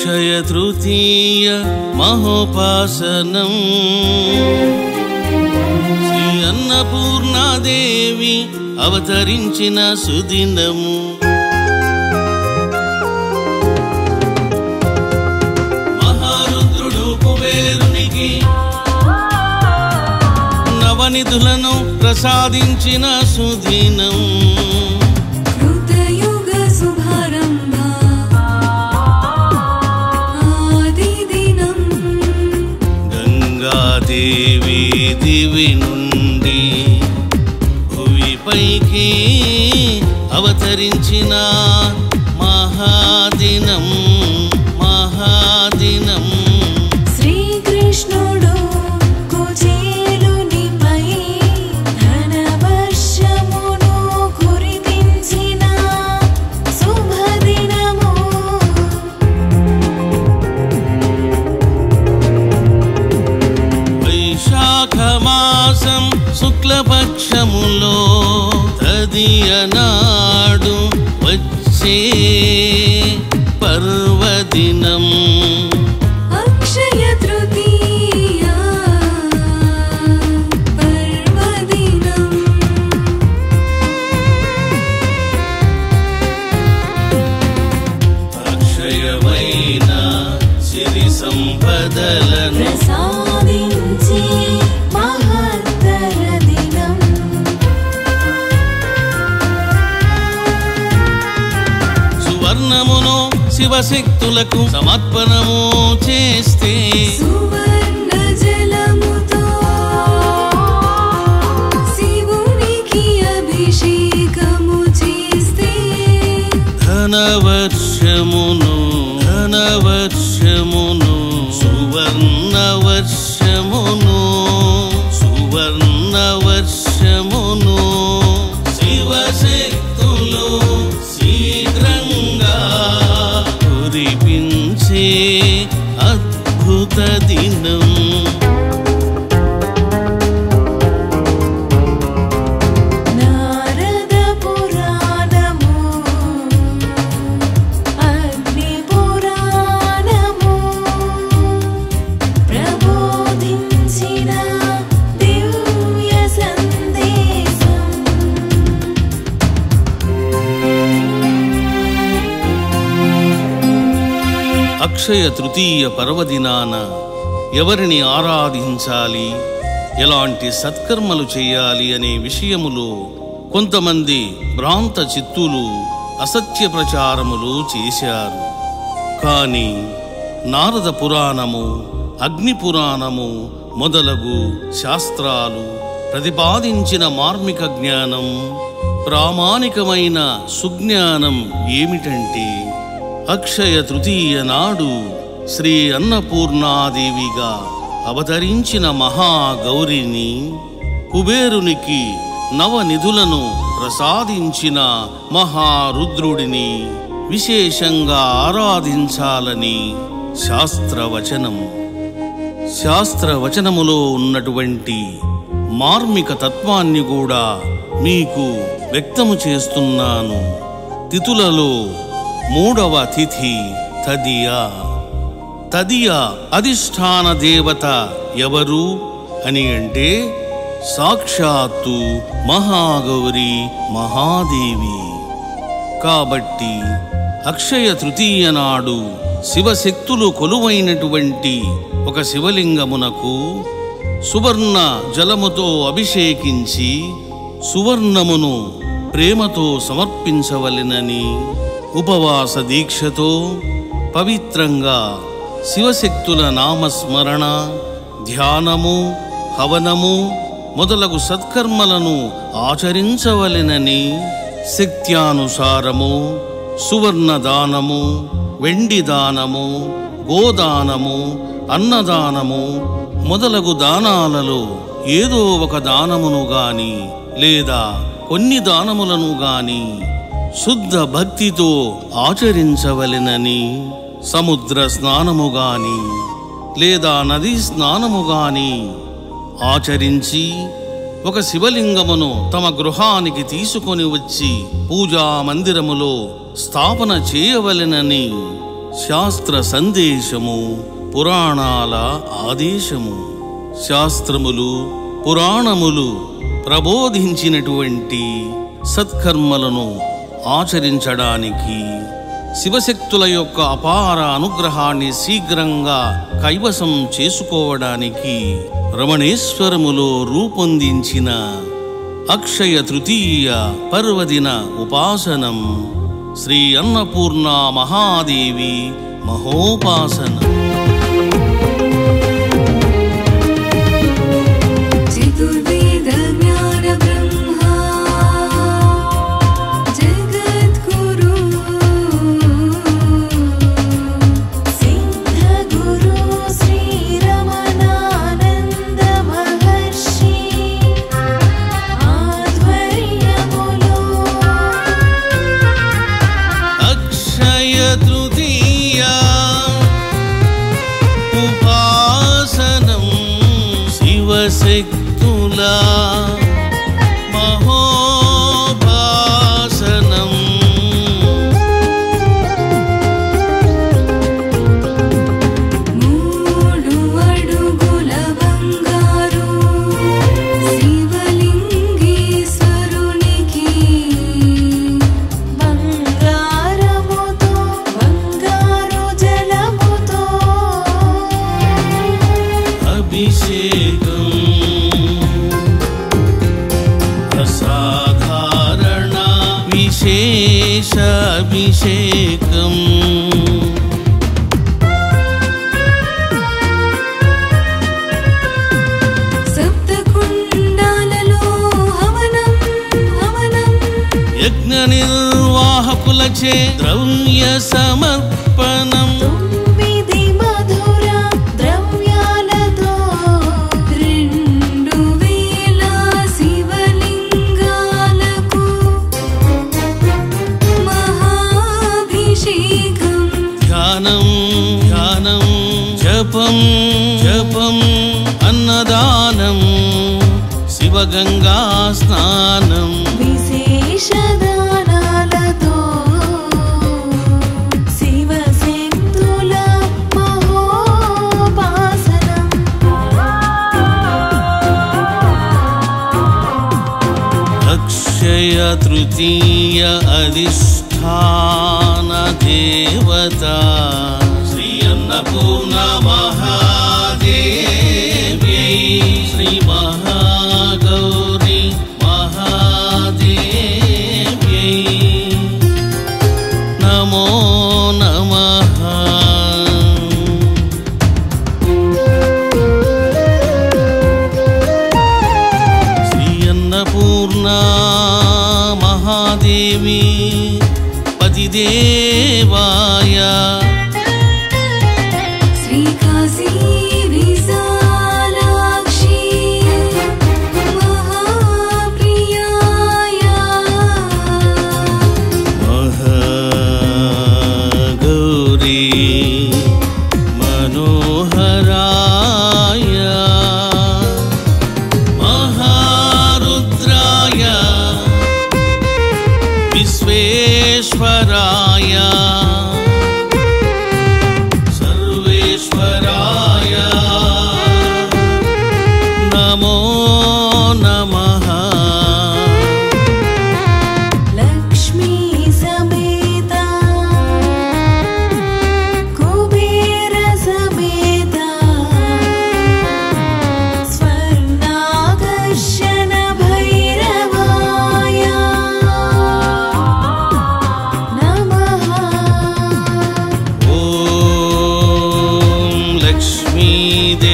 అక్షయ తృతీయ మహోపాసనం శ్రీ అన్నపూర్ణాదేవి అవతరించిన సుదినము. మహారుద్రుడు కుబేరునికి నవనిధులను ప్రసాదించిన సుదినం. దేవి దివి నుండి భువిపైకి అవతరించిన మహాదినం మహాదినం. శ్రీకృష్ణుడు కుచేలునిపై ధనవర్షమును కురిపించిన శుభదినము. వైశాఖమాసం శుక్లపక్షములో తదియనాడు వచ్చే పర్వదినం. అక్షయ తృతీయ పర్వదినం. అక్షయమైన సిరి సంపదలను ప్రసాదించే మహత్తర దినం. సువర్ణమును శివశక్తులకు సమర్పణము చేస్తే సువర్ణ జలముతో శివునికి అభిషేకము చేస్తే ధనవర్షమును సువర్ణవర్షమును సువర్ణవర్షమును శివశక్తులు శీఘ్రంగా కురిపించే అద్భుత దినం. నారద పురాణము అగ్ని పురాణము ప్రబోధించిన దివ్య సందేశం. అక్షయ తృతీయ పర్వదినాన ఎవరిని ఆరాధించాలి, ఎలాంటి సత్కర్మలు చేయాలి అనే విషయములో కొంతమంది భ్రాంత చిత్తులు అసత్య ప్రచారములు చేశారు. కానీ నారద పురాణము, అగ్ని పురాణము మొదలగు శాస్త్రాలు ప్రతిపాదించిన మార్మిక జ్ఞానం, ప్రామాణికమైన సుజ్ఞానం ఏమిటంటే అక్షయ తృతీయ నాడు శ్రీ అన్నపూర్ణాదేవిగా అవతరించిన మహాగౌరిని, కుబేరునికి నవనిధులను ప్రసాదించిన మహారుద్రుడిని విశేషంగా ఆరాధించాలని శాస్త్రవచనం. శాస్త్రవచనములో ఉన్నటువంటి మార్మిక తత్వాన్ని కూడా మీకు వ్యక్తము చేస్తున్నాను. తిథులలో 3వ తిథి తదియా. తదియా అధిష్టాన దేవత ఎవరు అని అంటే సాక్షాత్తు మహాగౌరి మహాదేవి. కాబట్టి అక్షయ తృతీయ నాడు శివశక్తులు కొలువైనటువంటి ఒక శివలింగమునకు సువర్ణ జలముతో అభిషేకించి సువర్ణమును ప్రేమతో సమర్పించవలెనని ఉపవాస దీక్షతో పవిత్రంగా శివశక్తుల నామస్మరణ, ధ్యానము, హవనము మొదలగు సత్కర్మలను ఆచరించవలెనని శక్త్యానుసారము సువర్ణ దానము, వెండి దానము, గోదానము, అన్నదానము మొదలగు దానాలలో ఏదో ఒక దానమును గాని లేదా కొన్ని దానములను గాని శుద్ధ భక్తితో ఆచరించవలెనని, సముద్ర స్నానము గాని లేదా నదీ స్నానము గాని ఆచరించి ఒక శివలింగమును తమ గృహానికి తీసుకొని వచ్చి పూజా మందిరములో స్థాపన చేయవలెనని శాస్త్ర సందేశము పురాణాల ఆదేశము. శాస్త్రములు పురాణములు ప్రబోధించినటువంటి సత్కర్మలను ఆచరించడానికి, శివశక్తుల యొక్క అపార అనుగ్రహాన్ని శీఘ్రంగా కైవసం చేసుకోవడానికి రమణేశ్వరములో రూపొందించిన అక్షయ తృతీయ పర్వదిన ఉపాసనం శ్రీ అన్నపూర్ణ మహాదేవి మహోపాసనం. శివశక్తుల మహోపాసనం. మూడు అడుగుల బంగారు శివలింగేశ్వరునికి బంగారముతో బంగారు జలముతో అభిషేకం. అసాధారణ విశేష అభిషేకం. సప్తకుండాలలో హవనం హవనం యజ్ఞ నిర్వాహకులచే ద్రవ్య సమర్పణం. 9 మధుర ద్రవ్యాలతో 2000 శివలింగాలకు మహాభిషేకం. ధ్యానం ధ్యానం జపం జపం అన్నదానం శివగంగా స్నానం. విశేష దానాలతో శివశక్తుల మహోపాసనం. అక్షయ తృతీయ అధిష్టాన దేవత శ్రీ అన్నపూర్ణ మహాదేవ్యై శ్రీ మహాగౌరి మహాదేవ్యై నమో నమః. శ్రీ అన్నపూర్ణ మహాదేవి పతిదేవాయ శ్రీకాశీ విశాలాక్షి మహాప్రియాయ మహాగౌరీ మనోహరాయ మహారుద్రాయ విశ్వేశ్వరాయ సర్వేశ్వరాయ నమో నమః. లక్ష్మీ సమేత కుబేర సమేత స్వర్ణాకర్షణ భైరవాయ నమః. ఓం లక్ష్మీదేవ్యై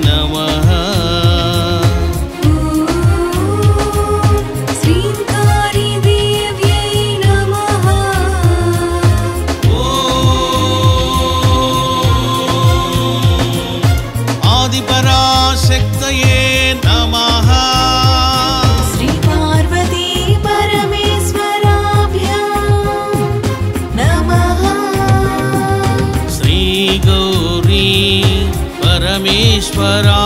నమః. శ్రీకారి దేవ్యై నమః. ఆదిపరాశక్తయే నమః. శ్రీ పార్వతీ పరమేశ్వరాభ్యాం నమః. శ్రీ గౌరీ పరమేశ్వరా